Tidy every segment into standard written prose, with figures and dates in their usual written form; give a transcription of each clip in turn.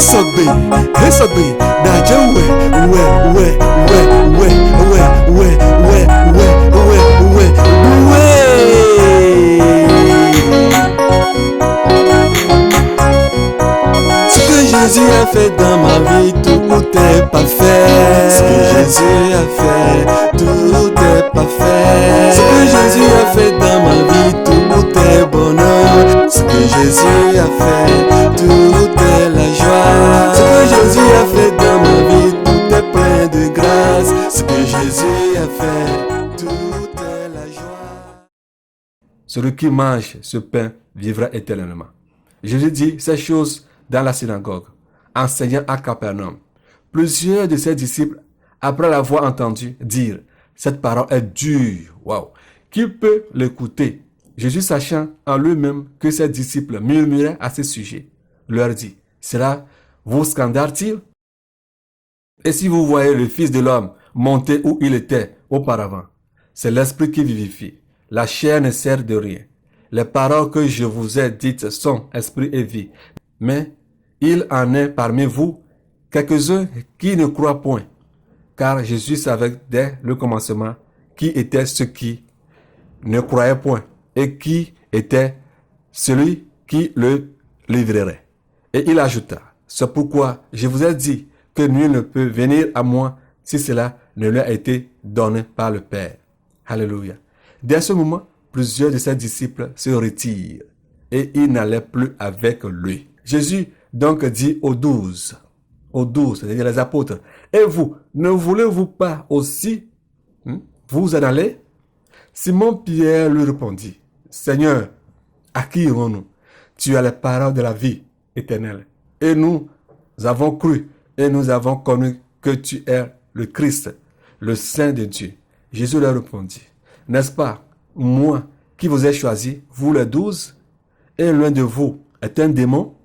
Hesogbe, Naja Ce que Jésus a fait dans ma vie, tout est parfait. Ce que Jésus a fait, tout est parfait. Ce que Jésus a fait dans ma vie, tout est bonheur. Ce que Jésus a fait, tout est la joie. Ce que Jésus a fait dans ma vie, tout est plein de grâce. Ce que Jésus a fait, tout est la joie. Celui qui mange ce pain vivra éternellement. Jésus dit ces choses dans la synagogue, enseignant à Capernaum. Plusieurs de ses disciples, après l'avoir entendu dire, cette parole est dure. Waouh! Qui peut l'écouter? Jésus, sachant en lui-même que ses disciples murmuraient à ce sujet, leur dit, cela vous scandale-t-il? Et si vous voyez le Fils de l'homme monter où il était auparavant, c'est l'esprit qui vivifie. La chair ne sert de rien. Les paroles que je vous ai dites sont esprit et vie. Mais il en est parmi vous quelques-uns qui ne croient point. Car Jésus savait dès le commencement qui étaient ceux qui ne croyaient point et qui était celui qui le livrerait. Et il ajouta, c'est pourquoi je vous ai dit que nul ne peut venir à moi si cela ne lui a été donné par le Père. Alléluia. Dès ce moment, plusieurs de ses disciples se retirent et ils n'allaient plus avec lui. Jésus donc dit aux 12, c'est-à-dire les apôtres, et vous, ne voulez-vous pas aussi vous en aller? Simon-Pierre lui répondit, Seigneur, à qui irons-nous? Tu as les paroles de la vie éternelle. Et nous avons cru et nous avons connu que tu es le Christ, le Saint de Dieu. Jésus leur répondit, n'est-ce pas moi qui vous ai choisi, vous les 12, et l'un de vous est un démon?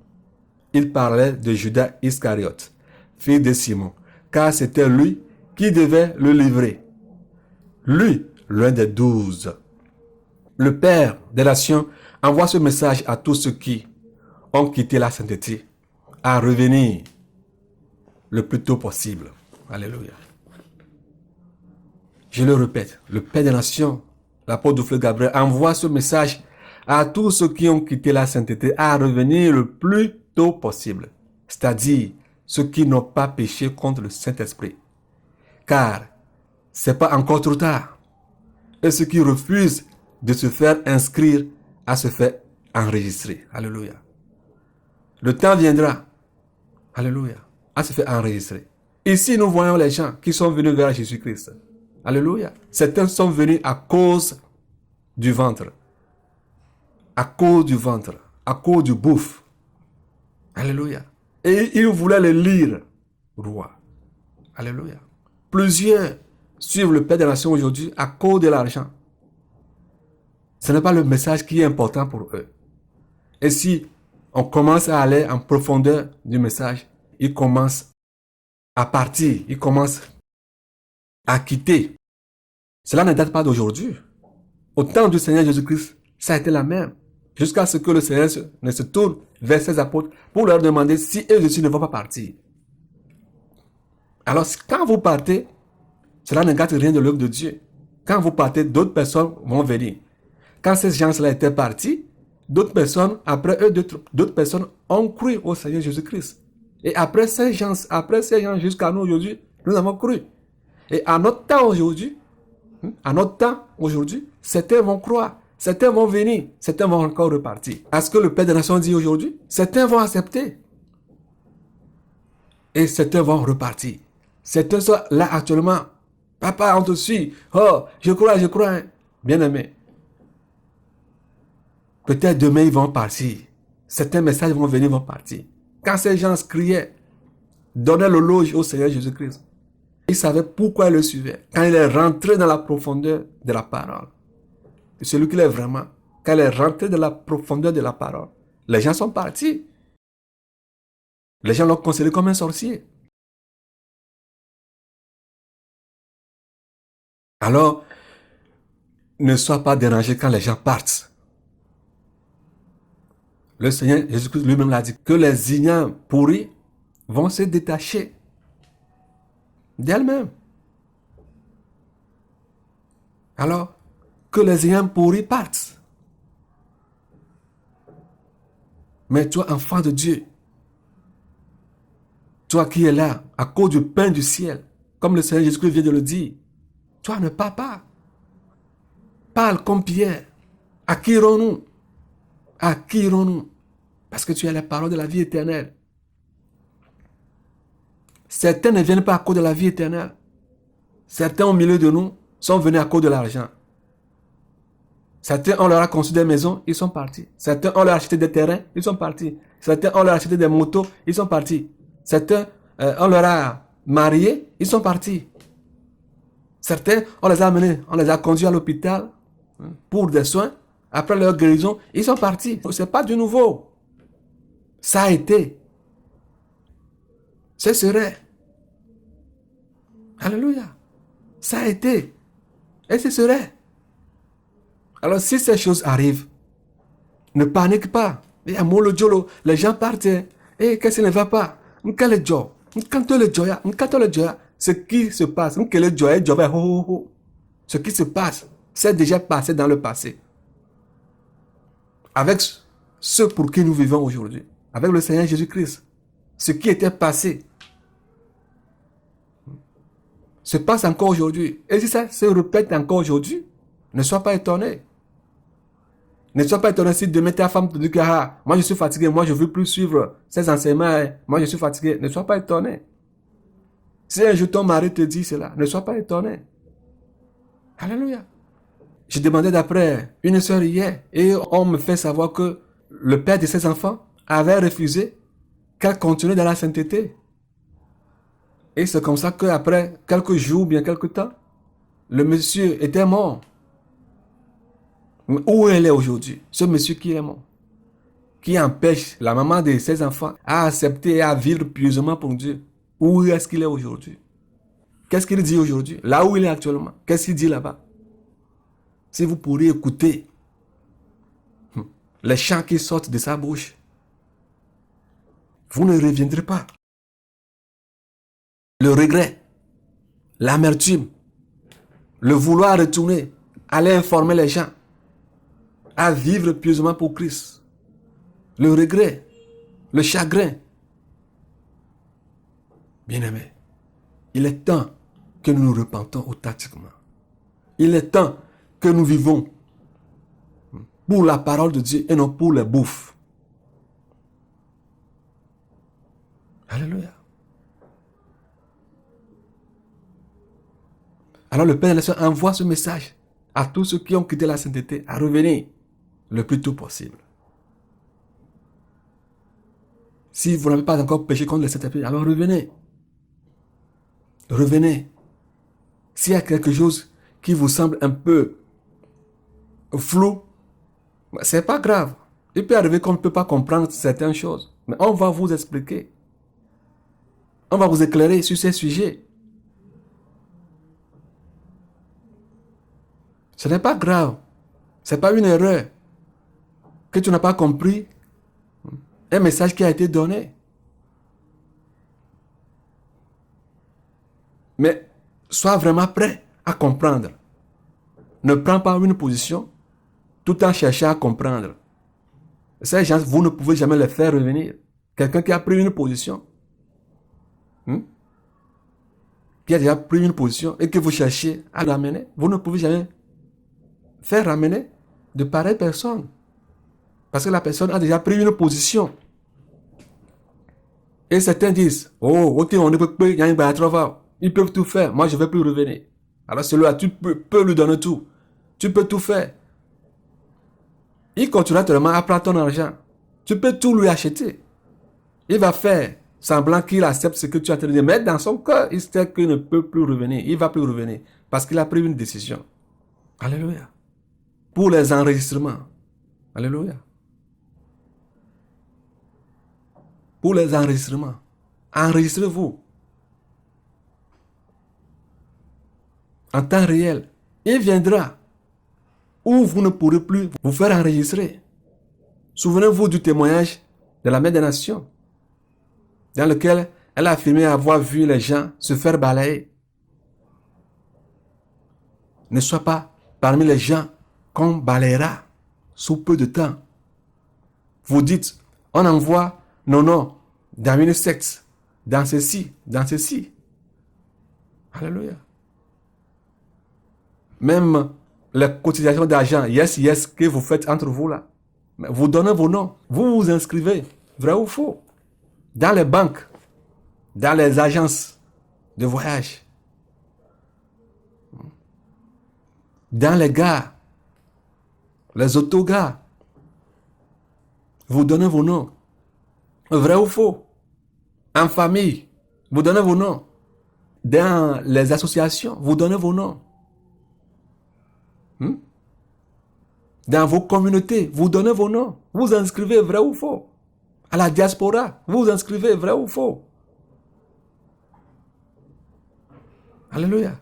Il parlait de Judas Iscariote, fils de Simon, car c'était lui qui devait le livrer. Lui, l'un des 12. Le Père des nations envoie ce message à tous ceux qui ont quitté la sainteté, à revenir le plus tôt possible. Alléluia. Je le répète, le Père des nations, l'apôtre Gabriel, envoie ce message à tous ceux qui ont quitté la sainteté, à revenir le plus tôt possible, c'est-à-dire ceux qui n'ont pas péché contre le Saint-Esprit. Car c'est pas encore trop tard. Et ceux qui refusent de se faire inscrire à se faire enregistrer. Alléluia. Le temps viendra. Alléluia. À se faire enregistrer. Ici, nous voyons les gens qui sont venus vers Jésus-Christ. Alléluia. Certains sont venus à cause du ventre. À cause du ventre. À cause du bouffe. Alléluia. Et ils voulaient le lire, roi. Alléluia. Plusieurs suivent le Père des Nations aujourd'hui à cause de l'argent. Ce n'est pas le message qui est important pour eux. Et si on commence à aller en profondeur du message, ils commencent à partir, ils commencent à quitter. Cela ne date pas d'aujourd'hui. Au temps du Seigneur Jésus-Christ, ça a été la même. Jusqu'à ce que le Seigneur ne se tourne vers ses apôtres pour leur demander si eux aussi ne vont pas partir. Alors, quand vous partez, cela ne gâte rien de l'œuvre de Dieu. Quand vous partez, d'autres personnes vont venir. Quand ces gens-là étaient partis, d'autres personnes, après eux, d'autres personnes ont cru au Seigneur Jésus-Christ. Et après ces gens jusqu'à nous aujourd'hui, nous avons cru. Et à notre temps aujourd'hui, certains vont croire, certains vont venir, certains vont encore repartir. À ce que le Père des Nations dit aujourd'hui, certains vont accepter. Et certains vont repartir. Certains sont là actuellement. Papa, on te suit. Oh, je crois. Bien aimé. Peut-être demain, ils vont partir. Certains messages vont venir, vont partir. Quand ces gens criaient, donnaient l'éloge au Seigneur Jésus-Christ, ils savaient pourquoi ils le suivaient. Quand il est rentré dans la profondeur de la parole, celui qui est vraiment, quand il est rentré dans la profondeur de la parole, les gens sont partis. Les gens l'ont considéré comme un sorcier. Alors, ne sois pas dérangé quand les gens partent. Le Seigneur Jésus-Christ lui-même l'a dit que les ignames pourris vont se détacher d'elles-mêmes. Alors, que les ayants pourris partent. Mais toi, enfant de Dieu, toi qui es là, à cause du pain du ciel, comme le Seigneur Jésus-Christ vient de le dire, toi ne pars pas. Parle comme Pierre. À qui irons-nous? À qui irons-nous? Parce que tu as la parole de la vie éternelle. Certains ne viennent pas à cause de la vie éternelle. Certains au milieu de nous sont venus à cause de l'argent. Certains, on leur a construit des maisons, ils sont partis. Certains, on leur a acheté des terrains, ils sont partis. Certains, on leur a acheté des motos, ils sont partis. Certains, on leur a mariés, ils sont partis. Certains, on les a amenés, on les a conduits à l'hôpital pour des soins. Après leur guérison, ils sont partis. Ce n'est pas du nouveau. Ça a été. Ce serait. Alléluia. Ça a été. Et ce serait. Alors si ces choses arrivent, ne panique pas. Et à Molo Jolo, les gens partent. Et qu'est-ce qui ne va pas? Ce qui se passe, ce qui se passe, c'est déjà passé dans le passé. Avec ceux pour qui nous vivons aujourd'hui, avec le Seigneur Jésus-Christ, ce qui était passé se passe encore aujourd'hui. Et si ça se répète encore aujourd'hui, ne sois pas étonné. Ne sois pas étonné si demain ta femme te dit que moi je suis fatigué, moi je ne veux plus suivre ces enseignements, moi je suis fatigué. Ne sois pas étonné. Si un jour ton mari te dit cela, ne sois pas étonné. Alléluia. Je demandais d'après une soeur hier et on me fait savoir que le père de ses enfants avait refusé qu'elle continue dans la sainteté. Et c'est comme ça qu'après quelques jours, bien quelques temps, le monsieur était mort. Mais où elle est aujourd'hui? Ce monsieur qui est mort, qui empêche la maman de ses enfants à accepter et à vivre pieusement pour Dieu. Où est-ce qu'il est aujourd'hui? Qu'est-ce qu'il dit aujourd'hui? Là où il est actuellement, qu'est-ce qu'il dit là-bas? Si vous pourriez écouter les chants qui sortent de sa bouche, vous ne reviendrez pas. Le regret, l'amertume, le vouloir retourner, aller informer les gens, à vivre pieusement pour Christ. Le regret, le chagrin. Bien-aimés, il est temps que nous nous repentons authentiquement. Il est temps que nous vivons pour la parole de Dieu et non pour les bouffes. Alléluia. Alors le Père envoie ce message à tous ceux qui ont quitté la sainteté à revenir le plus tôt possible. Si vous n'avez pas encore péché contre les saintetés, alors revenez. Revenez. S'il y a quelque chose qui vous semble un peu flou, c'est pas grave. Il peut arriver qu'on ne peut pas comprendre certaines choses, mais on va vous expliquer. On va vous éclairer sur ces sujets. Ce n'est pas grave. Ce n'est pas une erreur que tu n'as pas compris un message qui a été donné. Mais sois vraiment prêt à comprendre. Ne prends pas une position tout en cherchant à comprendre. Ces gens, vous ne pouvez jamais les faire revenir. Quelqu'un qui a pris une position, qui a déjà pris une position et que vous cherchez à ramener, vous ne pouvez jamais faire ramener de pareilles personnes. Parce que la personne a déjà pris une position. Et certains disent, ok, on ne peut pas, il y a une barre. Ils peuvent tout faire, moi je ne vais plus revenir. Alors celui-là, tu peux lui donner tout. Tu peux tout faire. Il continuera tellement à prendre ton argent. Tu peux tout lui acheter. Il va faire semblant qu'il accepte ce que tu as dit. Mais dans son cœur, il sait qu'il ne peut plus revenir. Il ne va plus revenir. Parce qu'il a pris une décision. Alléluia. Pour les enregistrements. Alléluia. Pour les enregistrements. Enregistrez-vous. En temps réel. Il viendra où vous ne pourrez plus vous faire enregistrer. Souvenez-vous du témoignage de la Mère des Nations. dans lequel elle a affirmé avoir vu les gens se faire balayer. Ne sois pas parmi les gens qu'on balayera sous peu de temps. Vous dites, on envoie nos noms dans une secte, dans ceci, dans ceci. Alléluia. Même les cotisations d'argent, yes, que vous faites entre vous là. Vous donnez vos noms, vous vous inscrivez, vrai ou faux, dans les banques, dans les agences de voyage, dans les gares, les autogares. Vous donnez vos noms, vrai ou faux, en famille, vous donnez vos noms, dans les associations, vous donnez vos noms. Dans vos communautés, vous donnez vos noms. Vous inscrivez vrai ou faux. À la diaspora, vous inscrivez vrai ou faux. Alléluia.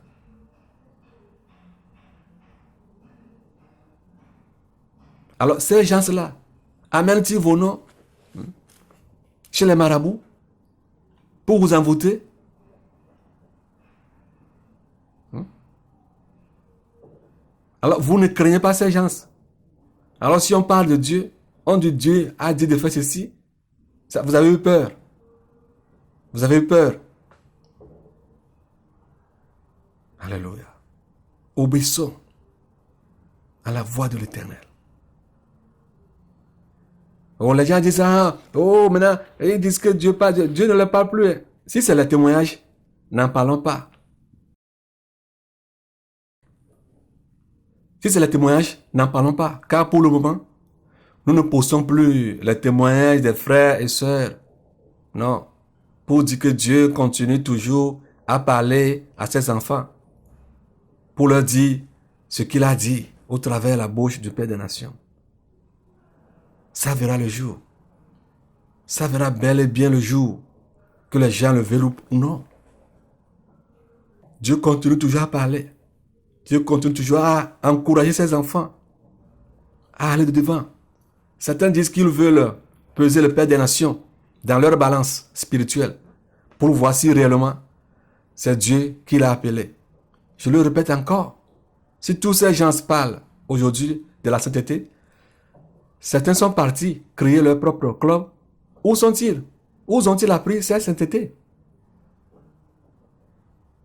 Alors, ces gens-là, amènent-ils vos noms chez les marabouts pour vous envoûter? Alors, vous ne craignez pas ces gens. Alors, si on parle de Dieu, on dit Dieu a dit de faire ceci, ça, vous avez eu peur. Vous avez eu peur. Alléluia. Obéissons à la voix de l'Éternel. Oh, les gens disent, maintenant, ils disent que Dieu parle, Dieu ne leur parle plus. Si c'est le témoignage, n'en parlons pas. Si c'est le témoignage, n'en parlons pas. Car pour le moment, nous ne poussons plus les témoignages des frères et sœurs. Non. Pour dire que Dieu continue toujours à parler à ses enfants. Pour leur dire ce qu'il a dit au travers de la bouche du Père des Nations. Ça verra le jour. Ça verra bel et bien le jour que les gens le verront ou non. Dieu continue toujours à parler. Dieu continue toujours à encourager ses enfants à aller de devant. Certains disent qu'ils veulent peser le Père des Nations dans leur balance spirituelle pour voir si réellement c'est Dieu qui l'a appelé. Je le répète encore. Si tous ces gens parlent aujourd'hui de la sainteté, certains sont partis créer leur propre club. Où sont-ils? Où ont-ils appris cette sainteté?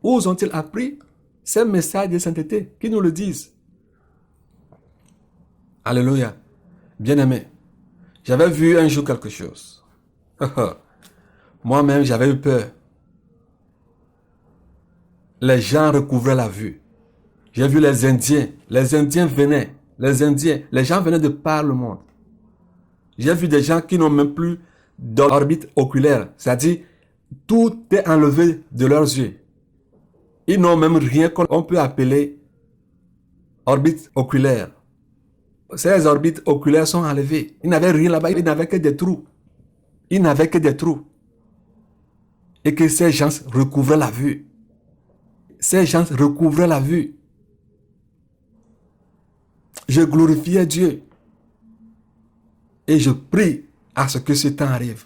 Où ont-ils appris ces messages de sainteté qui nous le disent? Alléluia. Bien-aimé, j'avais vu un jour quelque chose. Moi-même, j'avais eu peur. Les gens recouvraient la vue. J'ai vu les Indiens venaient, les gens venaient de par le monde. J'ai vu des gens qui n'ont même plus d'orbite oculaire, c'est-à-dire tout est enlevé de leurs yeux. Ils n'ont même rien qu'on peut appeler orbite oculaire. Ces orbites oculaires sont enlevées. Ils n'avaient rien là-bas, ils n'avaient que des trous. Ils n'avaient que des trous. Et que ces gens recouvraient la vue. Ces gens recouvraient la vue. Je glorifiais Dieu. Et je prie à ce que ce temps arrive.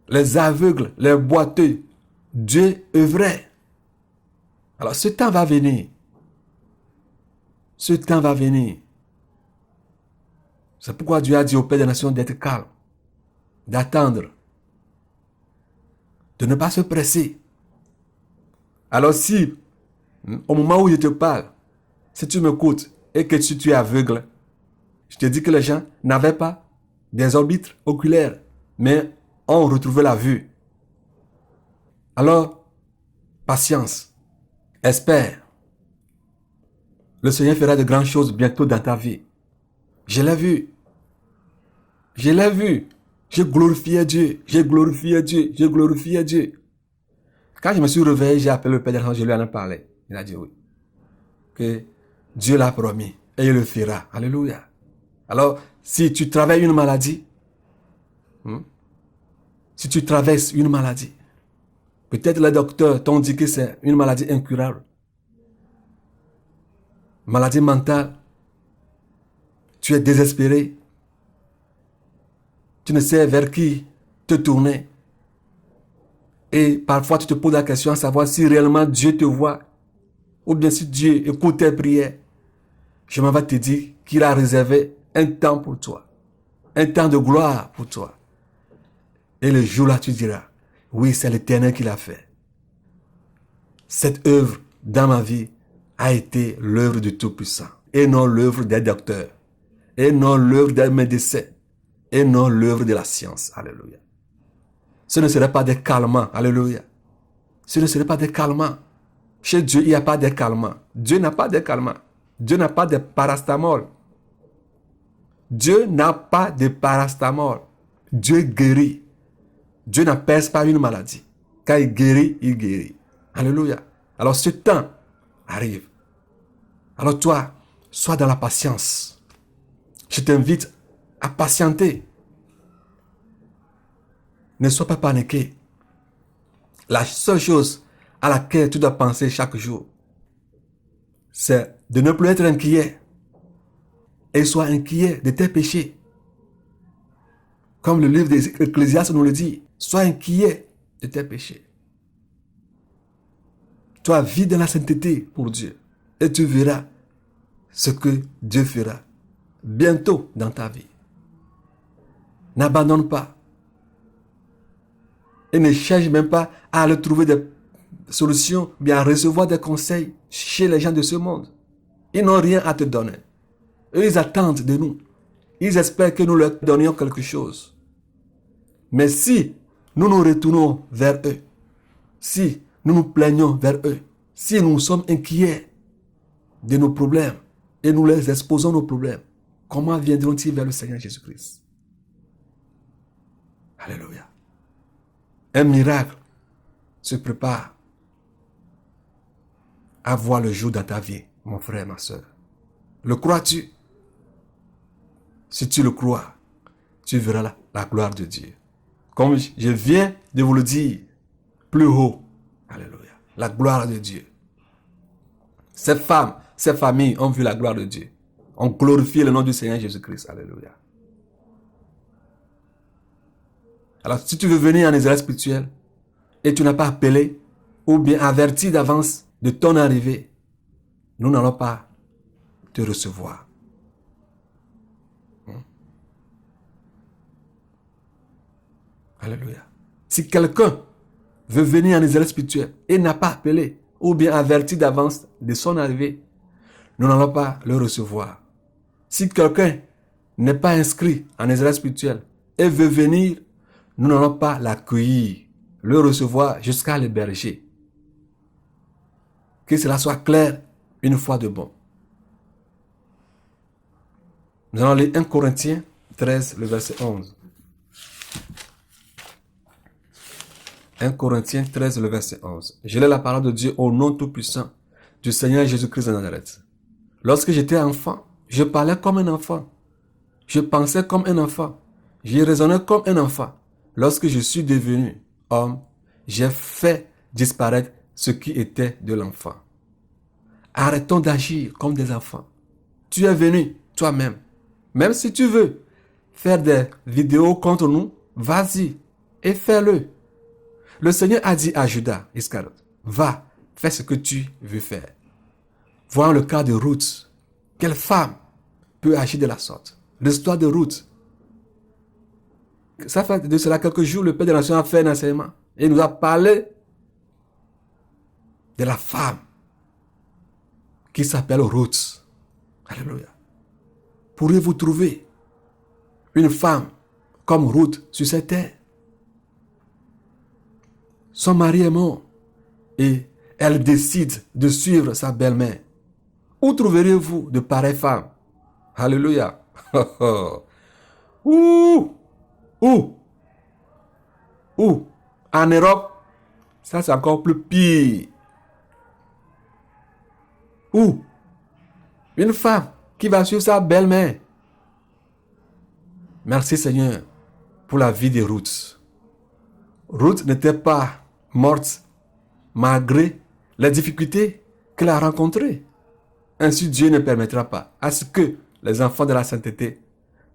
Les aveugles, les boiteux, Dieu œuvrait. Alors ce temps va venir. Ce temps va venir. C'est pourquoi Dieu a dit au Père des Nations d'être calme, d'attendre, de ne pas se presser. Alors si, au moment où je te parle, si tu m'écoutes et que tu es aveugle, je te dis que les gens n'avaient pas des orbites oculaires, mais ont retrouvé la vue. Alors, patience, espère. Le Seigneur fera de grandes choses bientôt dans ta vie. Je l'ai vu. Je l'ai vu. J'ai glorifié Dieu. J'ai glorifié Dieu. J'ai glorifié Dieu. Quand je me suis réveillé, j'ai appelé le Père des Nations, je lui en ai parlé. Il a dit oui. Que Dieu l'a promis et il le fera. Alléluia. Alors, si tu travailles une maladie, si tu traverses une maladie, peut-être les docteurs t'ont dit que c'est une maladie incurable, maladie mentale, tu es désespéré, tu ne sais vers qui te tourner, Et parfois, tu te poses la question à savoir si réellement Dieu te voit ou bien si Dieu écoute tes prières. Je m'en vais te dire qu'il a réservé un temps pour toi. Un temps de gloire pour toi. Et le jour-là, tu diras, oui, c'est l'Éternel qui l'a fait. Cette œuvre dans ma vie a été l'œuvre du Tout-Puissant. Et non l'œuvre des docteurs. Et non l'œuvre des médecins. Et non l'œuvre de la science. Alléluia. Ce ne serait pas des calmants. Alléluia. Ce ne serait pas des calmants. Chez Dieu, il n'y a pas de calmants. Dieu n'a pas de calmants. Dieu n'a pas de parastamol. Dieu n'a pas de parastamol. Dieu guérit. Dieu n'apaise pas une maladie. Quand il guérit, il guérit. Alléluia. Alors ce temps arrive. Alors toi, sois dans la patience. Je t'invite à patienter. Ne sois pas paniqué. La seule chose à laquelle tu dois penser chaque jour, c'est de ne plus être inquiet. Et sois inquiet de tes péchés. Comme le livre d'Ecclésiaste nous le dit, sois inquiet de tes péchés. Toi, vis dans la sainteté pour Dieu. Et tu verras ce que Dieu fera bientôt dans ta vie. N'abandonne pas. Et ne cherche même pas à aller trouver des solutions, bien à recevoir des conseils chez les gens de ce monde. Ils n'ont rien à te donner. Eux, ils attendent de nous. Ils espèrent que nous leur donnions quelque chose. Mais si nous nous retournons vers eux, si nous nous plaignons vers eux, si nous sommes inquiets de nos problèmes et nous les exposons nos problèmes, comment viendront-ils vers le Seigneur Jésus-Christ? Alléluia. Un miracle se prépare à voir le jour dans ta vie, mon frère, ma soeur. Le crois-tu? Si tu le crois, tu verras la gloire de Dieu. Comme je viens de vous le dire, plus haut. Alléluia. La gloire de Dieu. Ces femmes, ces familles ont vu la gloire de Dieu. On glorifie le nom du Seigneur Jésus-Christ. Alléluia. Alors, si tu veux venir en Israël spirituel et tu n'as pas appelé ou bien averti d'avance de ton arrivée, nous n'allons pas te recevoir. Alléluia. Si quelqu'un veut venir en Israël spirituel et n'a pas appelé ou bien averti d'avance de son arrivée, nous n'allons pas le recevoir. Si quelqu'un n'est pas inscrit en Israël spirituel et veut venir, nous n'allons pas l'accueillir, le recevoir jusqu'à l'héberger. Que cela soit clair une fois de bon. Nous allons lire 1 Corinthiens 13, le verset 11. 1 Corinthiens 13, le verset 11. Je lis la parole de Dieu au nom tout-puissant du Seigneur Jésus-Christ de Nazareth. Lorsque j'étais enfant, je parlais comme un enfant. Je pensais comme un enfant. Je raisonnais comme un enfant. Lorsque je suis devenu homme, j'ai fait disparaître ce qui était de l'enfant. Arrêtons d'agir comme des enfants. Tu es venu toi-même. Même si tu veux faire des vidéos contre nous, vas-y et fais-le. Le Seigneur a dit à Judas Iscariote, va, fais ce que tu veux faire. Voyons le cas de Ruth. Quelle femme peut agir de la sorte? L'histoire de Ruth. Ça fait de cela quelques jours, le Père de la Nation a fait un enseignement. Et il nous a parlé de la femme qui s'appelle Ruth. Alléluia. Pourriez-vous trouver une femme comme Ruth sur cette terre? Son mari est mort et elle décide de suivre sa belle-mère. Où trouveriez-vous de pareilles femmes? Alléluia. Où? En Europe, ça c'est encore plus pire. Où? Une femme qui va suivre sa belle-mère. Merci Seigneur pour la vie de Ruth. Ruth n'était pas morte malgré les difficultés qu'elle a rencontrées. Ainsi Dieu ne permettra pas à ce que les enfants de la sainteté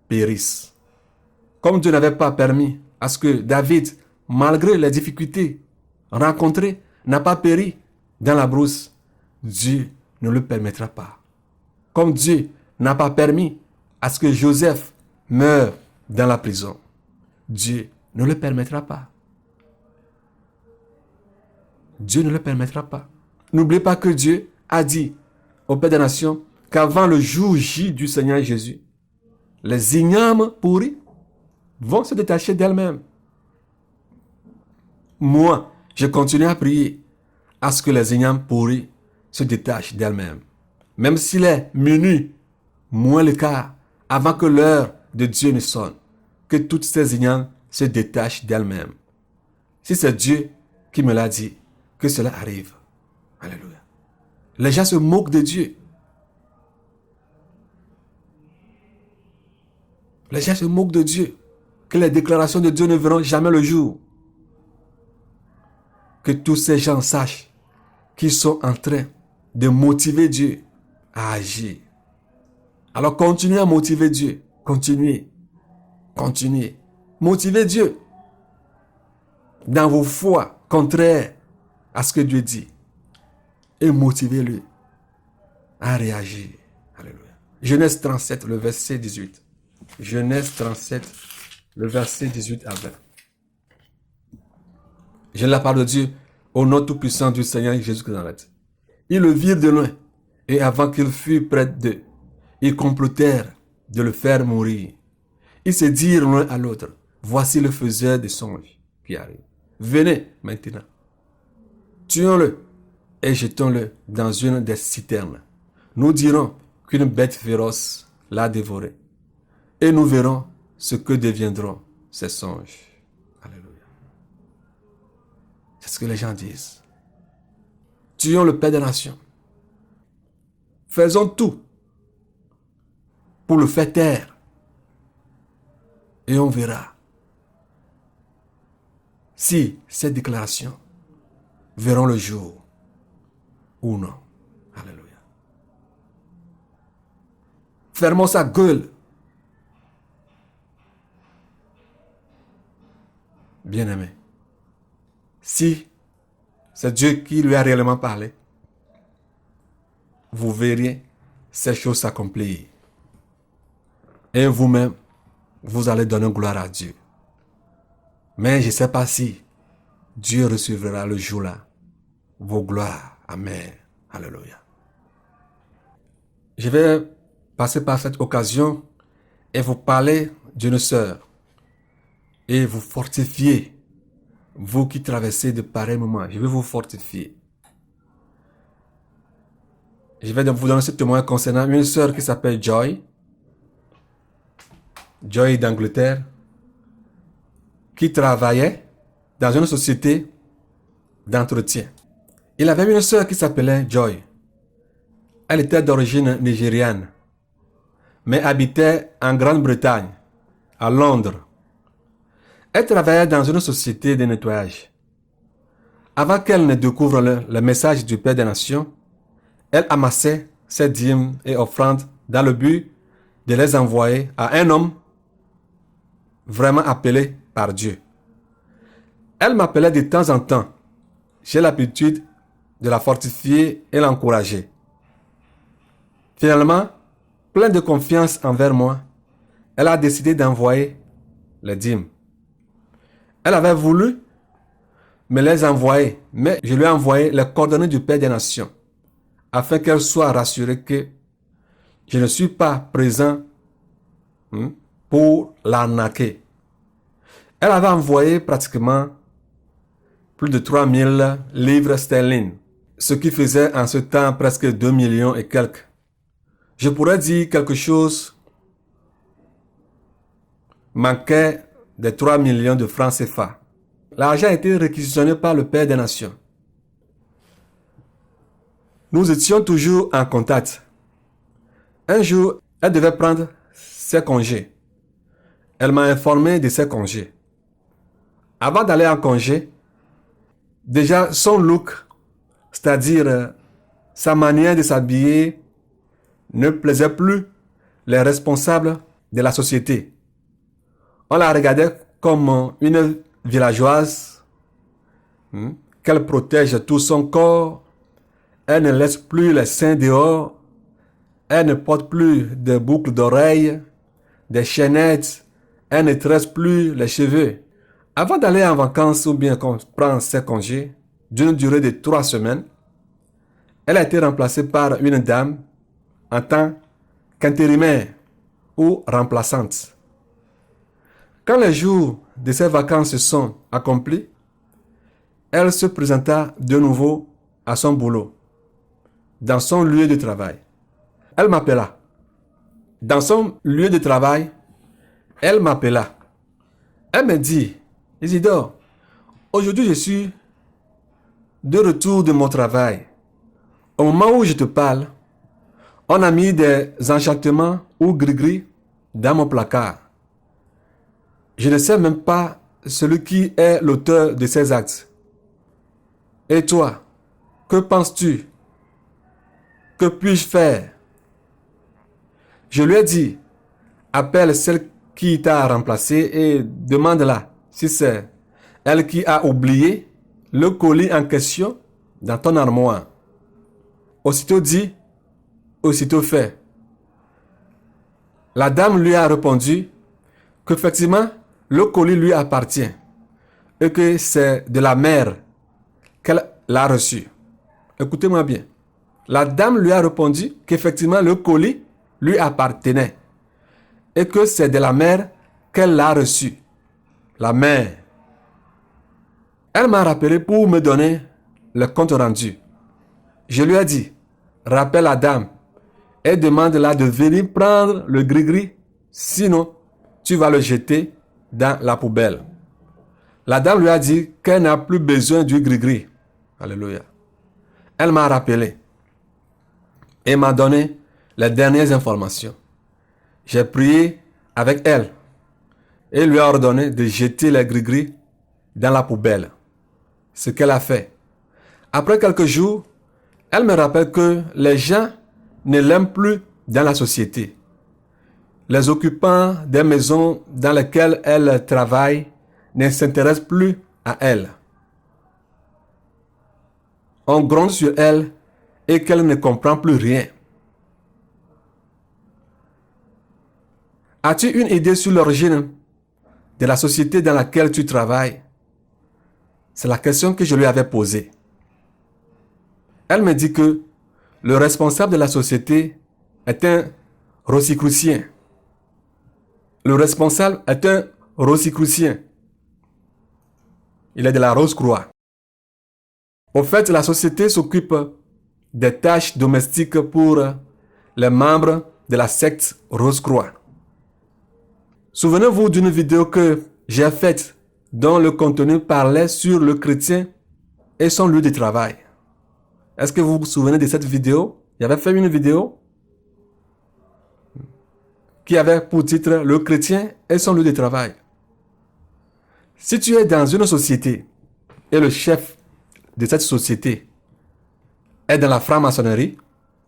périssent. Comme Dieu n'avait pas permis à ce que David, malgré les difficultés rencontré n'a pas péri dans la brousse, Dieu ne le permettra pas. Comme Dieu n'a pas permis à ce que Joseph meure dans la prison, Dieu ne le permettra pas. Dieu ne le permettra pas. N'oubliez pas que Dieu a dit au Père des Nations qu'avant le jour J du Seigneur Jésus, les ignames pourris vont se détacher d'elles-mêmes. Moi, je continue à prier à ce que les ignames pourris se détachent d'elles-mêmes. Même s'il est minuit, moins le quart, avant que l'heure de Dieu ne sonne, que toutes ces ignames se détachent d'elles-mêmes. Si c'est Dieu qui me l'a dit, que cela arrive. Alléluia. Les gens se moquent de Dieu. Les gens se moquent de Dieu. Que les déclarations de Dieu ne verront jamais le jour. Que tous ces gens sachent qu'ils sont en train de motiver Dieu à agir. Alors continuez à motiver Dieu. Continuez. Continuez. Motivez Dieu dans vos foi contraires à ce que Dieu dit. Et motivez-le à réagir. Alléluia. Genèse 37, le verset 18. Genèse 37, le verset 18 à 20. Je la parole de Dieu au nom tout-puissant du Seigneur Jésus-Christ de Nazareth. Ils le virent de loin, et avant qu'il fût près d'eux, ils complotèrent de le faire mourir. Ils se dirent l'un à l'autre, voici le faiseur des songes qui arrive. Venez maintenant, tuons-le et jetons-le dans une des citernes. Nous dirons qu'une bête féroce l'a dévoré, et nous verrons ce que deviendront ces songes. Alléluia. C'est ce que les gens disent. Tuons le Père des Nations. Faisons tout pour le faire taire. Et on verra si ces déclarations verront le jour ou non. Alléluia. Fermons sa gueule. Bien-aimé, si c'est Dieu qui lui a réellement parlé, vous verriez ces choses s'accomplir. Et vous-même, vous allez donner gloire à Dieu. Mais je ne sais pas si Dieu recevra le jour-là vos gloires. Amen. Alléluia. Je vais passer par cette occasion et vous parler d'une sœur et vous fortifier. Vous qui traversez de pareils moments, je vais vous fortifier. Je vais vous donner ce témoin concernant une sœur qui s'appelle Joy. Joy d'Angleterre, qui travaillait dans une société d'entretien. Il avait une sœur qui s'appelait Joy. Elle était d'origine nigériane, mais habitait en Grande-Bretagne, à Londres. Elle travaillait dans une société de nettoyage. Avant qu'elle ne découvre le message du Père des Nations, elle amassait ses dîmes et offrandes dans le but de les envoyer à un homme vraiment appelé par Dieu. Elle m'appelait de temps en temps. J'ai l'habitude de la fortifier et l'encourager. Finalement, pleine de confiance envers moi, elle a décidé d'envoyer les dîmes. Elle avait voulu me les envoyer, mais je lui ai envoyé les coordonnées du Père des Nations, afin qu'elle soit rassurée que je ne suis pas présent pour l'arnaquer. Elle avait envoyé pratiquement plus de 3000 livres sterling, ce qui faisait en ce temps presque 2 millions et quelques. Je pourrais dire quelque chose manquait des 3 millions de francs CFA. L'argent a été réquisitionné par le Père des Nations. Nous étions toujours en contact. Un jour, elle devait prendre ses congés. Elle m'a informé de ses congés. Avant d'aller en congé, déjà son look, c'est-à-dire sa manière de s'habiller, ne plaisait plus les responsables de la société. On la regardait comme une villageoise qu'elle protège tout son corps. Elle ne laisse plus les seins dehors. Elle ne porte plus de boucles d'oreilles, des chaînettes. Elle ne tresse plus les cheveux. Avant d'aller en vacances ou bien qu'on prend ses congés, d'une durée de 3 semaines, elle a été remplacée par une dame en tant qu'intérimaire ou remplaçante. Quand les jours de ses vacances se sont accomplis, elle se présenta de nouveau à son boulot, dans son lieu de travail. Elle m'appela. Dans son lieu de travail, elle m'appela. Elle me dit, Isidore, aujourd'hui je suis de retour de mon travail. Au moment où je te parle, on a mis des enchantements ou gris-gris dans mon placard. Je ne sais même pas celui qui est l'auteur de ces actes. Et toi, que penses-tu? Que puis-je faire? Je lui ai dit, appelle celle qui t'a remplacé et demande-la si c'est elle qui a oublié le colis en question dans ton armoire. Aussitôt dit, aussitôt fait. La dame lui a répondu qu'effectivement, le colis lui appartient et que c'est de la mère qu'elle l'a reçu. Écoutez-moi bien. La dame lui a répondu qu'effectivement, le colis lui appartenait et que c'est de la mère qu'elle l'a reçu. La mère. Elle m'a rappelé pour me donner le compte rendu. Je lui ai dit, rappelle la dame et demande-la de venir prendre le gris-gris, sinon tu vas le jeter dans la poubelle. La dame lui a dit qu'elle n'a plus besoin du gris-gris. Alléluia. Elle m'a rappelé et m'a donné les dernières informations. J'ai prié avec elle et lui ai ordonné de jeter les gris-gris dans la poubelle. Ce qu'elle a fait. Après quelques jours, elle me rappelle que les gens ne l'aiment plus dans la société. Les occupants des maisons dans lesquelles elle travaille ne s'intéressent plus à elle. On gronde sur elle et qu'elle ne comprend plus rien. As-tu une idée sur l'origine de la société dans laquelle tu travailles? C'est la question que je lui avais posée. Elle me dit que le responsable de la société est un Rosicrucien. Le responsable est un Rosicrucien. Il est de la Rose-Croix. Au fait, la société s'occupe des tâches domestiques pour les membres de la secte Rose-Croix. Souvenez-vous d'une vidéo que j'ai faite dont le contenu parlait sur le chrétien et son lieu de travail. Est-ce que vous vous souvenez de cette vidéo? J'avais fait une vidéo qui avait pour titre le chrétien et son lieu de travail. Si tu es dans une société et le chef de cette société est dans la franc-maçonnerie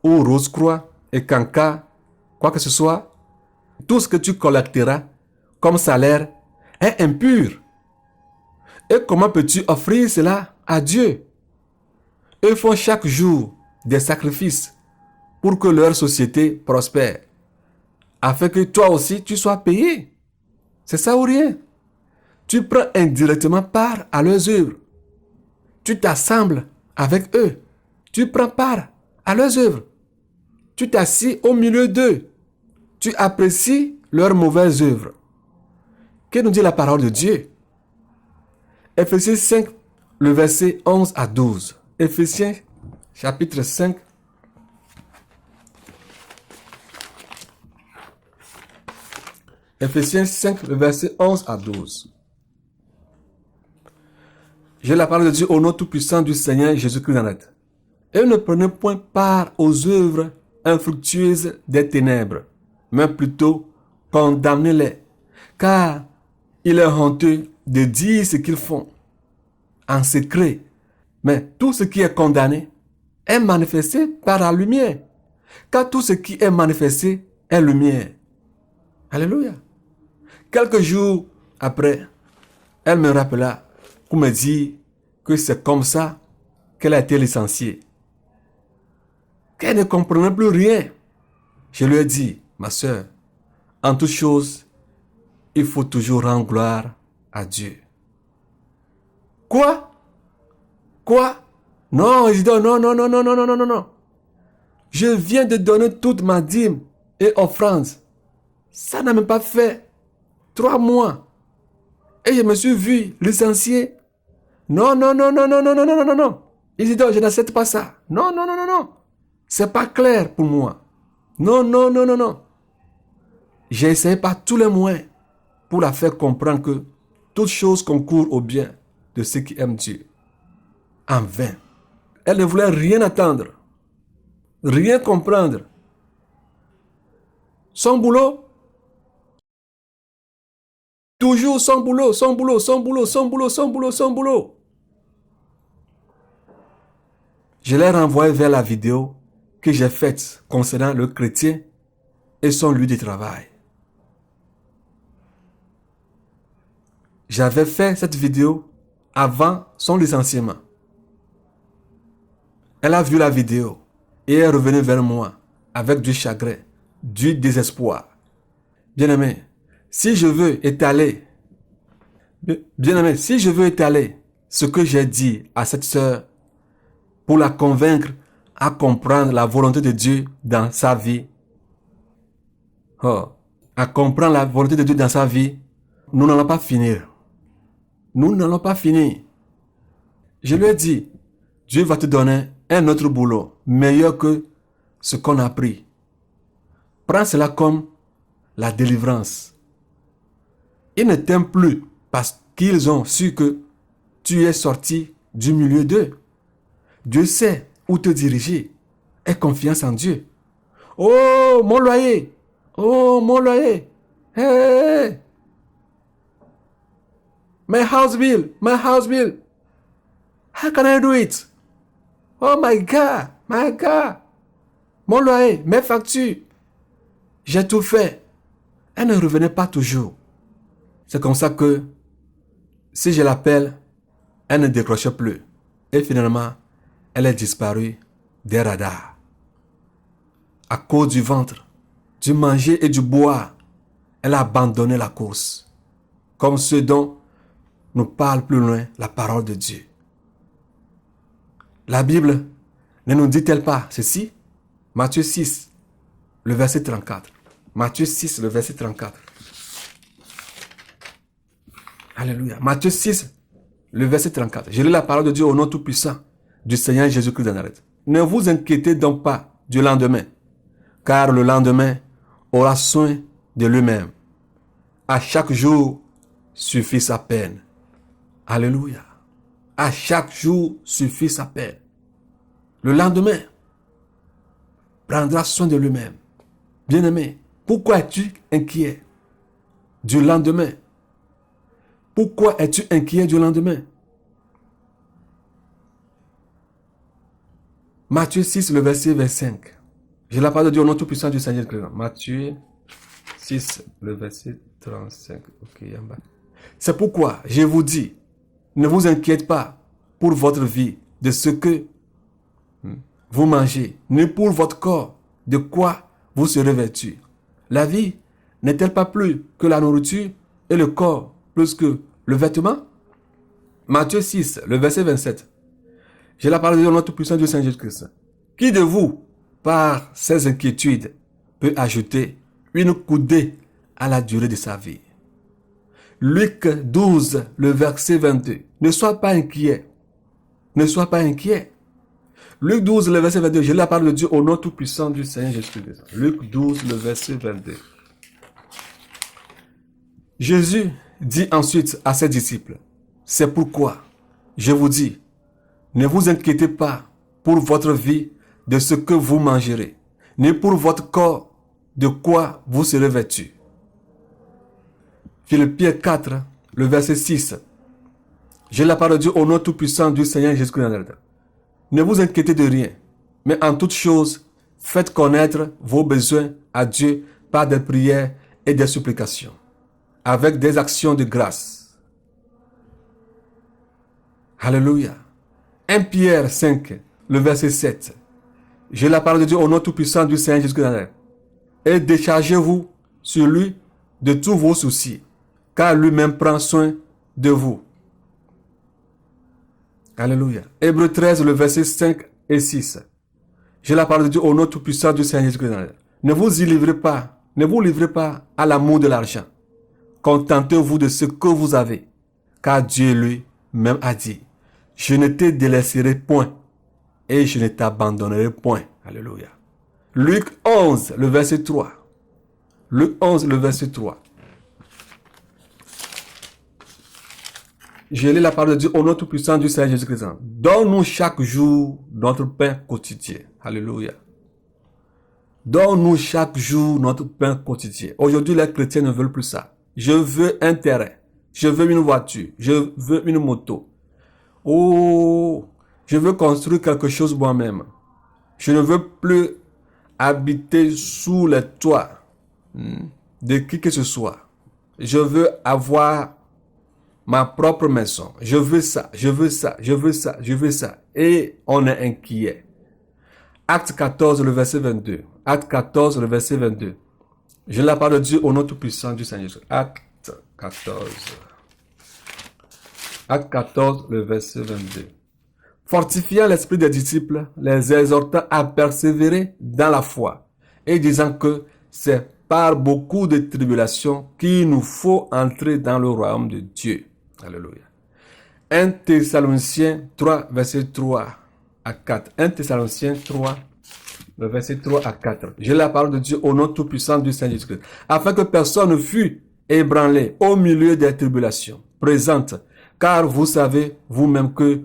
ou Rose-Croix et Kanka, quoi que ce soit, tout ce que tu collecteras comme salaire est impur. Et comment peux-tu offrir cela à Dieu? Eux font chaque jour des sacrifices pour que leur société prospère, afin que toi aussi tu sois payé. C'est ça ou rien. Tu prends indirectement part à leurs œuvres. Tu t'assembles avec eux. Tu prends part à leurs œuvres. Tu t'assis au milieu d'eux. Tu apprécies leurs mauvaises œuvres. Que nous dit la parole de Dieu? Ephésiens 5, le verset 11 à 12. Ephésiens chapitre 5. Ephésiens 5, le verset 11 à 12. J'ai la parole de Dieu au nom tout-puissant du Seigneur Jésus-Christ de Nazareth. Et ne prenez point part aux œuvres infructueuses des ténèbres, mais plutôt condamnez-les, car il est honteux de dire ce qu'ils font en secret. Mais tout ce qui est condamné est manifesté par la lumière, car tout ce qui est manifesté est lumière. Alléluia. Quelques jours après, elle me rappela pour me dire que c'est comme ça qu'elle a été licenciée. Qu'elle ne comprenait plus rien. Je lui ai dit, ma soeur, en toute chose, il faut toujours rendre gloire à Dieu. Quoi? Quoi? Non, Isidore, non, non, non, non, non, non, non, non, non. Je viens de donner toute ma dîme et offrande. Ça n'a même pas fait 3 mois. Et je me suis vu licencié. Non, non, non, non, non, non, non, non, non, non, non. Isidore, je n'accepte pas ça. Non, non, non, non, non. C'est pas clair pour moi. Non, non, non, non, non. J'ai essayé par tous les moyens pour la faire comprendre que toute chose concourt au bien de ceux qui aiment Dieu. En vain. Elle ne voulait rien attendre. Rien comprendre. Son boulot. Toujours son boulot, son boulot, son boulot, son boulot, son boulot, son boulot. Je l'ai renvoyé vers la vidéo que j'ai faite concernant le chrétien et son lieu de travail. J'avais fait cette vidéo avant son licenciement. Elle a vu la vidéo et est revenue vers moi avec du chagrin, du désespoir. Bien-aimé, si je veux étaler ce que j'ai dit à cette sœur pour la convaincre à comprendre la volonté de Dieu dans sa vie, à comprendre la volonté de Dieu dans sa vie, nous n'allons pas finir. Nous n'allons pas finir. Je lui ai dit, Dieu va te donner un autre boulot, meilleur que ce qu'on a pris. Prends cela comme la délivrance. Ils ne t'aiment plus parce qu'ils ont su que tu es sorti du milieu d'eux. Dieu sait où te diriger. Aie confiance en Dieu. Oh, mon loyer. Oh, mon loyer. Hey. My house bill. My house bill. How can I do it? Oh my God. My God. Mon loyer, mes factures. J'ai tout fait. Elle ne revenait pas toujours. C'est comme ça que, si je l'appelle, elle ne décrochait plus. Et finalement, elle est disparue des radars. À cause du ventre, du manger et du boire, elle a abandonné la course. Comme ce dont nous parle plus loin la parole de Dieu. La Bible ne nous dit-elle pas ceci? Matthieu 6, le verset 34. Matthieu 6, le verset 34. Alléluia. Matthieu 6, le verset 34. Je lis la parole de Dieu au nom tout-puissant du Seigneur Jésus-Christ de Nazareth. Ne vous inquiétez donc pas du lendemain, car le lendemain aura soin de lui-même. À chaque jour suffit sa peine. Alléluia. À chaque jour suffit sa peine. Le lendemain prendra soin de lui-même. Bien-aimé, pourquoi es-tu inquiet du lendemain? Pourquoi es-tu inquiet du lendemain? Matthieu 6, le verset 25. Je la parole de Dieu au nom tout-puissant du Seigneur Jésus. Matthieu 6, le verset 35. Ok, en bas. C'est pourquoi je vous dis, ne vous inquiétez pas pour votre vie de ce que vous mangez, ni pour votre corps de quoi vous serez vêtus. La vie n'est-elle pas plus que la nourriture et le corps plus que le vêtement? Matthieu 6, le verset 27. J'ai la parole de Dieu au nom tout-puissant du Seigneur Jésus-Christ. Qui de vous, par ses inquiétudes, peut ajouter une coudée à la durée de sa vie? Luc 12, le verset 22. Ne sois pas inquiet. Ne sois pas inquiet. Luc 12, le verset 22. J'ai la parole de Dieu au nom tout-puissant du Seigneur Jésus-Christ. Luc 12, le verset 22. Jésus dit ensuite à ses disciples, c'est pourquoi je vous dis, ne vous inquiétez pas pour votre vie de ce que vous mangerez, ni pour votre corps de quoi vous serez vêtus. Philippiens 4, le verset 6. J'ai la parole de Dieu au nom tout-puissant du Seigneur Jésus-Christ. Ne vous inquiétez de rien, mais en toute chose, faites connaître vos besoins à Dieu par des prières et des supplications, avec des actions de grâce. Alléluia. 1 Pierre 5, le verset 7. J'ai la parole de Dieu au nom tout-puissant du Seigneur Jésus-Christ. Et déchargez-vous sur lui de tous vos soucis, car lui-même prend soin de vous. Alléluia. Hébreux 13, le verset 5 et 6. J'ai la parole de Dieu au nom tout-puissant du Seigneur Jésus-Christ. Ne vous livrez pas à l'amour de l'argent. Contentez-vous de ce que vous avez, car Dieu lui-même a dit, je ne te délaisserai point et je ne t'abandonnerai point. Alléluia. Luc 11, le verset 3. Luc 11, le verset 3. J'ai lu la parole de Dieu au nom tout-puissant du Seigneur Jésus-Christ. Donne-nous chaque jour notre pain quotidien. Alléluia. Donne-nous chaque jour notre pain quotidien. Aujourd'hui, les chrétiens ne veulent plus ça. Je veux un terrain. Je veux une voiture. Je veux une moto. Oh, je veux construire quelque chose moi-même. Je ne veux plus habiter sous les toits de qui que ce soit. Je veux avoir ma propre maison. Je veux ça, je veux ça, je veux ça, je veux ça. Et on est inquiet. Acte 14, le verset 22. Acte 14, le verset 22. Je la parle de Dieu au nom tout-puissant du Seigneur. Acte 14. Acte 14, le verset 22. Fortifiant l'esprit des disciples, les exhortant à persévérer dans la foi, et disant que c'est par beaucoup de tribulations qu'il nous faut entrer dans le royaume de Dieu. Alléluia. 1 Thessaloniciens 3, verset 3 à 4. 1 Thessaloniciens 3, le verset 3 à 4. J'ai la parole de Dieu au nom tout-puissant du Seigneur Jésus-Christ, afin que personne ne fût ébranlé au milieu des tribulations présentes, car vous savez vous-même que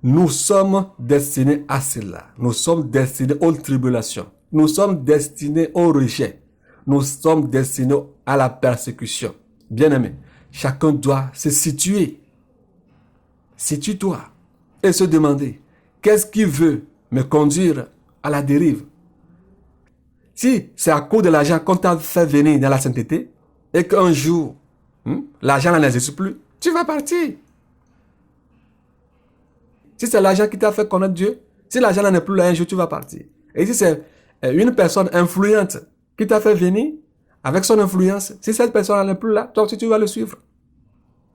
nous sommes destinés à cela. Nous sommes destinés aux tribulations. Nous sommes destinés au rejet. Nous sommes destinés à la persécution. Bien-aimés, chacun doit se situer. Situe-toi et se demander, qu'est-ce qui veut me conduire à la dérive? Si c'est à cause de l'argent qu'on t'a fait venir dans la sainteté et qu'un jour, l'argent n'existe plus, tu vas partir. Si c'est l'argent qui t'a fait connaître Dieu, si l'argent n'est plus là, un jour tu vas partir. Et si c'est une personne influente qui t'a fait venir, avec son influence, si cette personne n'est plus là, toi aussi tu vas le suivre.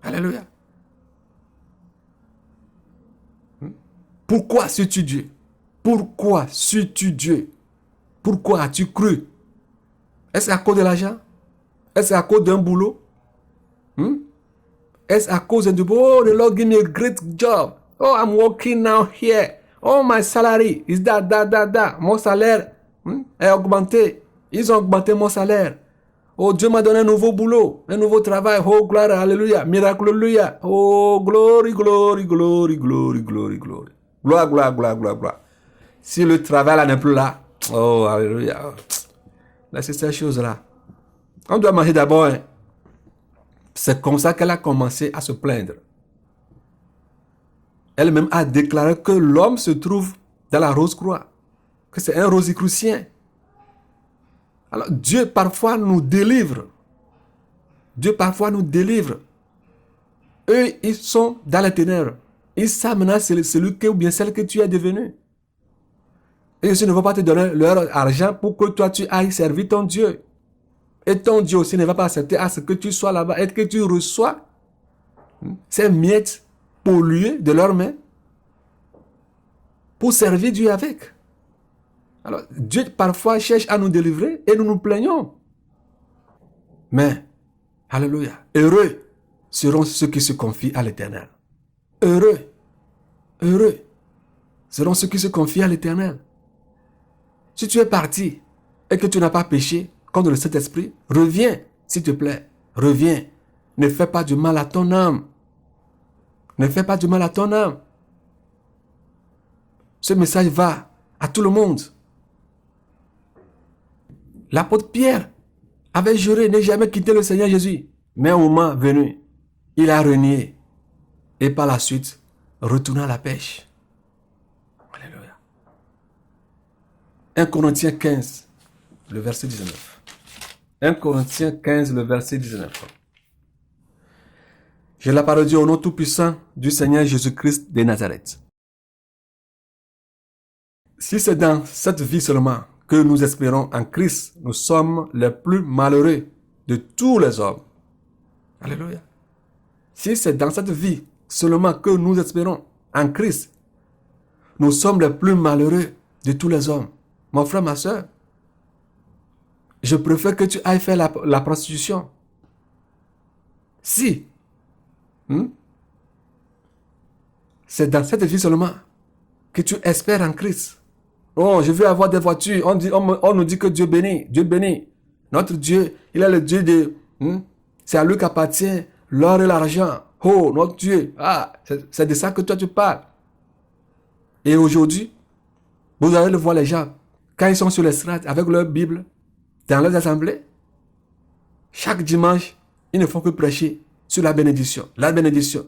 Alléluia. Pourquoi suis-tu Dieu? Pourquoi suis-tu Dieu? Pourquoi as-tu cru? Est-ce à cause de l'argent? Est-ce à cause d'un boulot? Est-ce à cause de oh, the Lord give me a great job. Oh, I'm working now here. Oh, my salary is that. Mon salaire est augmenté. Ils ont augmenté mon salaire. Oh, Dieu m'a donné un nouveau boulot, un nouveau travail. Oh, gloire, alléluia, miracle, alléluia. Oh, glory, glory, glory, glory, glory, glory. Gloire, gloire, gloire, gloire, gloire. Si le travail là n'est plus là, oh, alléluia. Laissez ces choses-là. On doit manger d'abord. C'est comme ça qu'elle a commencé à se plaindre. Elle-même a déclaré que l'homme se trouve dans la Rose-Croix, que c'est un rosicrucien. Alors Dieu parfois nous délivre. Dieu parfois nous délivre. Eux, ils sont dans les ténèbres. Ils savent maintenant celui que ou bien celle que tu es devenu. Et ils ne vont pas te donner leur argent pour que toi tu ailles servir ton Dieu. Et ton Dieu aussi ne va pas accepter à ce que tu sois là-bas et que tu reçois ces miettes polluées de leurs mains pour servir Dieu avec. Alors, Dieu parfois cherche à nous délivrer et nous nous plaignons. Mais, alléluia, heureux seront ceux qui se confient à l'Éternel. Heureux seront ceux qui se confient à l'Éternel. Si tu es parti et que tu n'as pas péché contre le Saint-Esprit, reviens, s'il te plaît, reviens. Ne fais pas du mal à ton âme. Ne fais pas du mal à ton âme. Ce message va à tout le monde. L'apôtre Pierre avait juré ne jamais quitter le Seigneur Jésus. Mais au moment venu, il a renié. Et par la suite, retourna à la pêche. Alléluia. 1 Corinthiens 15, le verset 19. 1 Corinthiens 15, le verset 19. Je la parole de Dieu au nom tout-puissant du Seigneur Jésus-Christ de Nazareth. Si c'est dans cette vie seulement que nous espérons en Christ, nous sommes les plus malheureux de tous les hommes. Alléluia. Si c'est dans cette vie seulement que nous espérons en Christ, nous sommes les plus malheureux de tous les hommes. Mon frère, ma soeur, je préfère que tu ailles faire la prostitution. Si c'est dans cette vie seulement que tu espères en Christ. Oh, je veux avoir des voitures. On nous dit que Dieu bénit. Dieu bénit. Notre Dieu, il est le Dieu de... c'est à lui qu'appartient l'or et l'argent. Oh, notre Dieu. Ah, c'est de ça que toi tu parles. Et aujourd'hui, vous allez le voir les gens, quand ils sont sur les strates avec leur Bible, dans leurs assemblées, chaque dimanche, ils ne font que prêcher sur la bénédiction,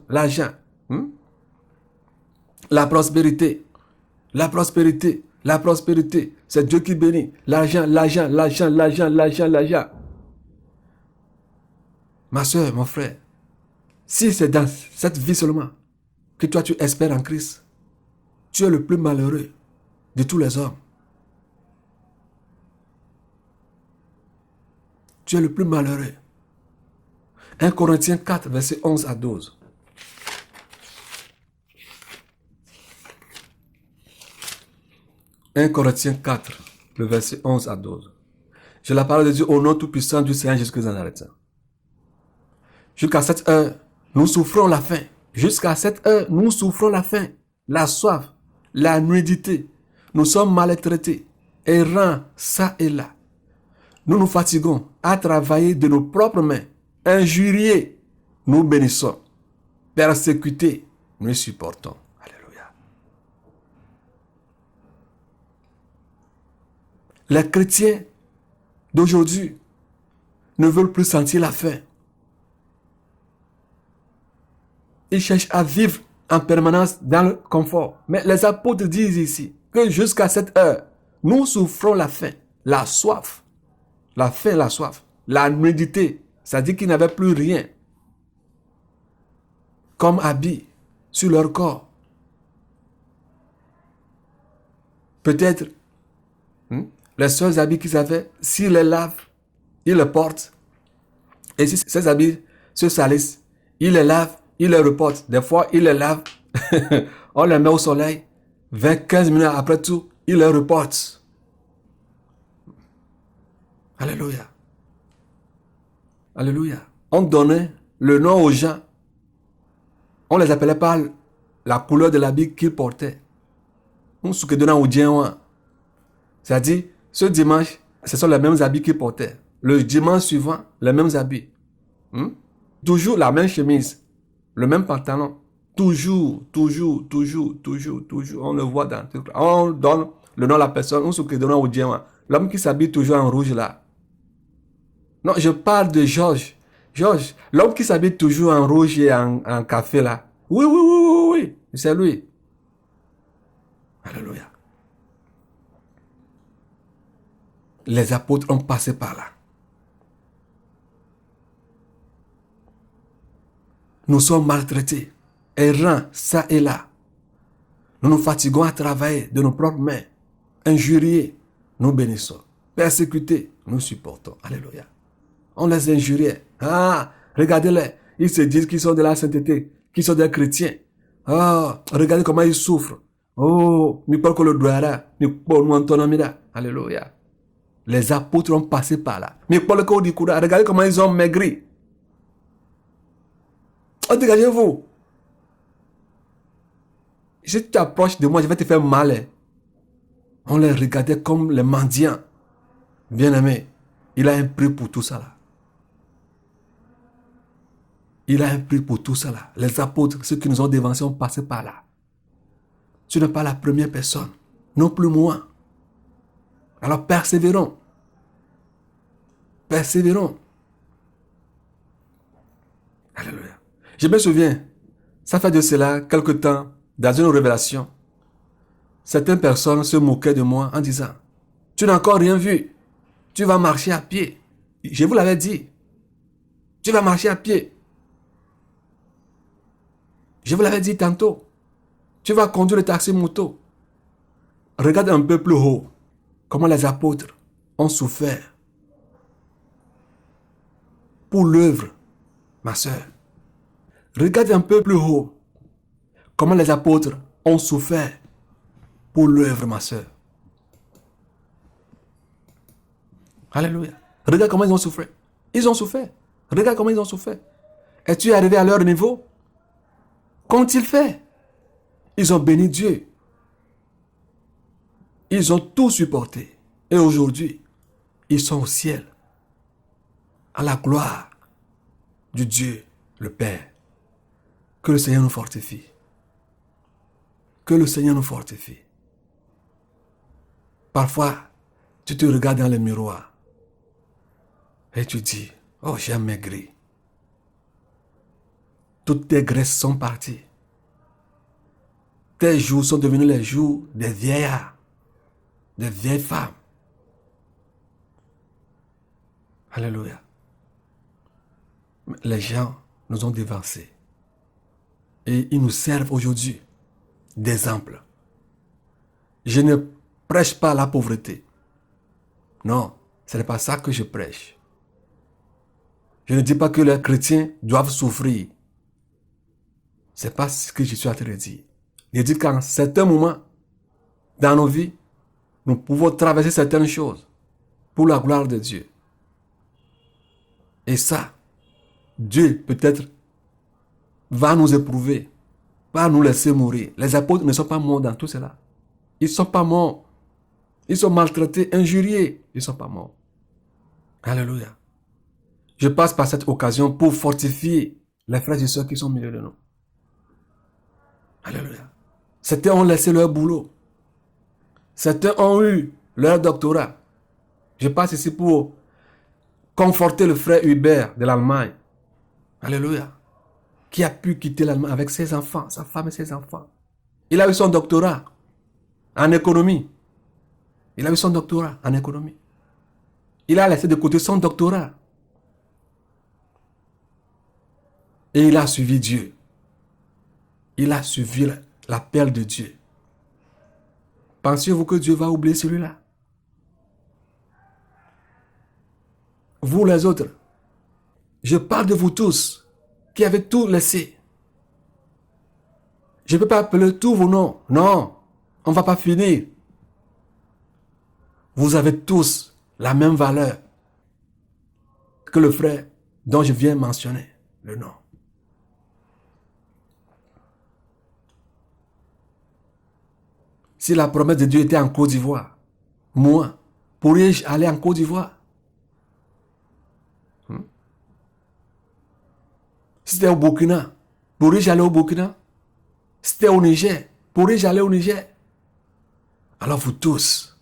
l'argent, la prospérité, la prospérité, la prospérité. C'est Dieu qui bénit. L'argent, l'argent, l'argent, l'argent, l'argent, l'argent. Ma soeur, mon frère, si c'est dans cette vie seulement que toi tu espères en Christ, tu es le plus malheureux de tous les hommes. Tu es le plus malheureux. 1 Corinthiens 4, verset 11 à 12. « 1 Corinthiens 4, le verset 11 à 12. Je la parole de Dieu au nom tout-puissant du Seigneur Jésus-Christ de Nazareth. Jusqu'à cette heure, nous souffrons la faim. Jusqu'à cette heure, nous souffrons la faim, la soif, la nudité. Nous sommes maltraités, errants ça et là. Nous nous fatiguons à travailler de nos propres mains. Injuriés, nous bénissons. Persécutés, nous supportons. Alléluia. Les chrétiens d'aujourd'hui ne veulent plus sentir la faim. Ils cherchent à vivre en permanence dans le confort. Mais les apôtres disent ici que jusqu'à cette heure, nous souffrons la faim, la soif. La faim, la soif, la nudité, c'est-à-dire qu'ils n'avaient plus rien comme habit sur leur corps. Peut-être les seuls habits qu'ils avaient, s'ils les lavent, ils les portent. Et si ces habits se salissent, ils les lavent, ils les reportent. Des fois, ils les lavent, on les met au soleil. 15 minutes après tout, ils les reportent. Alléluia. Alléluia. On donnait le nom aux gens. On les appelait par la couleur de l'habit qu'ils portaient. C'est-à-dire, ce dimanche, ce sont les mêmes habits qu'ils portaient. Le dimanche suivant, les mêmes habits. Toujours la même chemise, le même pantalon. Toujours. On le voit dans tout. On donne le nom à la personne. L'homme qui s'habille toujours en rouge là. Non, je parle de Georges. Georges, l'homme qui s'habille toujours en rouge et en café là. Oui. C'est lui. Alléluia. Les apôtres ont passé par là. Nous sommes maltraités, errants ça et là. Nous nous fatiguons à travailler de nos propres mains. Injuriés, nous bénissons. Persécutés, nous supportons. Alléluia. On les injuriait. Ah, regardez-les. Ils se disent qu'ils sont de la sainteté, qu'ils sont des chrétiens. Ah, regardez comment ils souffrent. Oh, alléluia. Les apôtres ont passé par là. Regardez comment ils ont maigri. Oh, dégagez-vous. Si tu t'approches de moi, je vais te faire mal. On les regardait comme les mendiants. Bien-aimé, il a un prix pour tout ça là. Il a un prix pour tout cela. Les apôtres, ceux qui nous ont dévancés, ont passé par là. Tu n'es pas la première personne, non plus moi. Alors persévérons. Persévérons. Alléluia. Je me souviens, ça fait de cela quelque temps, dans une révélation, certaines personnes se moquaient de moi en disant, tu n'as encore rien vu. Tu vas marcher à pied. Je vous l'avais dit. Tu vas marcher à pied. Je vous l'avais dit tantôt. Tu vas conduire le taxi-moto. Regarde un peu plus haut comment les apôtres ont souffert pour l'œuvre, ma soeur. Regarde un peu plus haut comment les apôtres ont souffert pour l'œuvre, ma soeur. Alléluia. Regarde comment ils ont souffert. Ils ont souffert. Regarde comment ils ont souffert. Es-tu arrivé à leur niveau? Qu'ont-ils fait? Ils ont béni Dieu. Ils ont tout supporté. Et aujourd'hui, ils sont au ciel. À la gloire du Dieu, le Père. Que le Seigneur nous fortifie. Que le Seigneur nous fortifie. Parfois, tu te regardes dans le miroir et tu dis, oh, j'ai maigri. Toutes tes graisses sont parties. Tes jours sont devenus les jours des vieillards, des vieilles femmes. Alléluia. Les gens nous ont dévancés. Et ils nous servent aujourd'hui d'exemple. Je ne prêche pas la pauvreté. Non, ce n'est pas ça que je prêche. Je ne dis pas que les chrétiens doivent souffrir. Ce n'est pas ce que je suis en train de dire. Je dis qu'en certains moments, dans nos vies, nous pouvons traverser certaines choses pour la gloire de Dieu. Et ça, Dieu peut-être va nous éprouver, va nous laisser mourir. Les apôtres ne sont pas morts dans tout cela. Ils ne sont pas morts. Ils sont maltraités, injuriés. Ils ne sont pas morts. Alléluia. Je passe par cette occasion pour fortifier les frères et sœurs qui sont au milieu de nous. Alléluia. Certains ont laissé leur boulot. Certains ont eu leur doctorat. Je passe ici pour conforter le frère Hubert de l'Allemagne. Alléluia. Qui a pu quitter l'Allemagne avec ses enfants, sa femme et ses enfants. Il a eu son doctorat en économie. Il a eu son doctorat en économie. Il a laissé de côté son doctorat. Et il a suivi Dieu. Il a suivi l'appel de Dieu. Pensez-vous que Dieu va oublier celui-là? Vous les autres, je parle de vous tous qui avez tout laissé. Je ne peux pas appeler tous vos noms. Non, on ne va pas finir. Vous avez tous la même valeur que le frère dont je viens mentionner le nom. Si la promesse de Dieu était en Côte d'Ivoire, moi, pourrais-je aller en Côte d'Ivoire? Si c'était au Burkina, pourrais-je aller au Burkina? Si c'était au Niger, pourrais-je aller au Niger? Alors vous tous,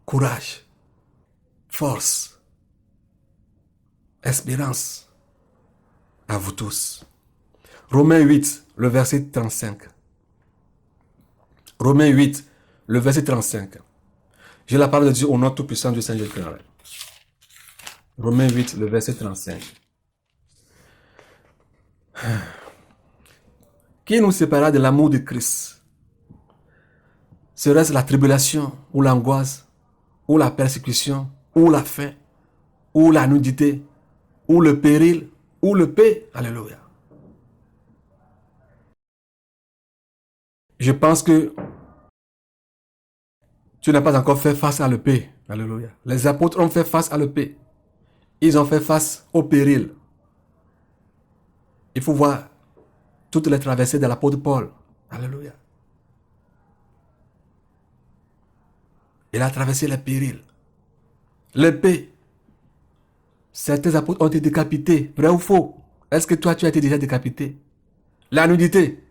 courage, force, espérance à vous tous. Romains 8, le verset 35. Romains 8, le verset 35. J'ai la parole de Dieu au nom tout-puissant du Seigneur Jésus. Romains 8, le verset 35. Qui nous séparera de l'amour de Christ? Serait-ce la tribulation, ou l'angoisse, ou la persécution, ou la faim, ou la nudité, ou le péril, ou le paix? Alléluia. Je pense que tu n'as pas encore fait face à le paix. Alléluia. Les apôtres ont fait face à le paix. Ils ont fait face au péril. Il faut voir toutes les traversées de l'apôtre Paul. Alléluia. Il a traversé les périls. L'épée. Certains apôtres ont été décapités. Vrai ou faux? Est-ce que toi, tu as été déjà décapité? La nudité.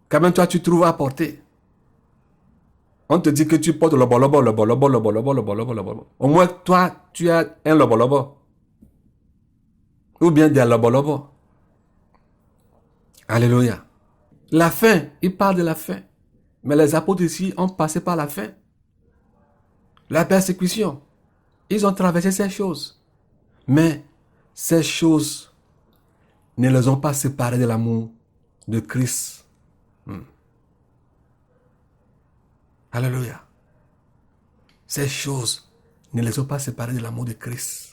Quand même, toi, tu trouves à porter. On te dit que tu portes le lobolobo, le lobolobo, le lobolobo, le lobolobo, le lobolobo. Au moins, toi, tu as un lobolobo. Ou bien des lobolobo. Alléluia. La faim, il parle de la faim. Mais les apôtres ici ont passé par la faim. La persécution. Ils ont traversé ces choses. Mais ces choses ne les ont pas séparés de l'amour de Christ. Alléluia. Ces choses ne les ont pas séparés de l'amour de Christ.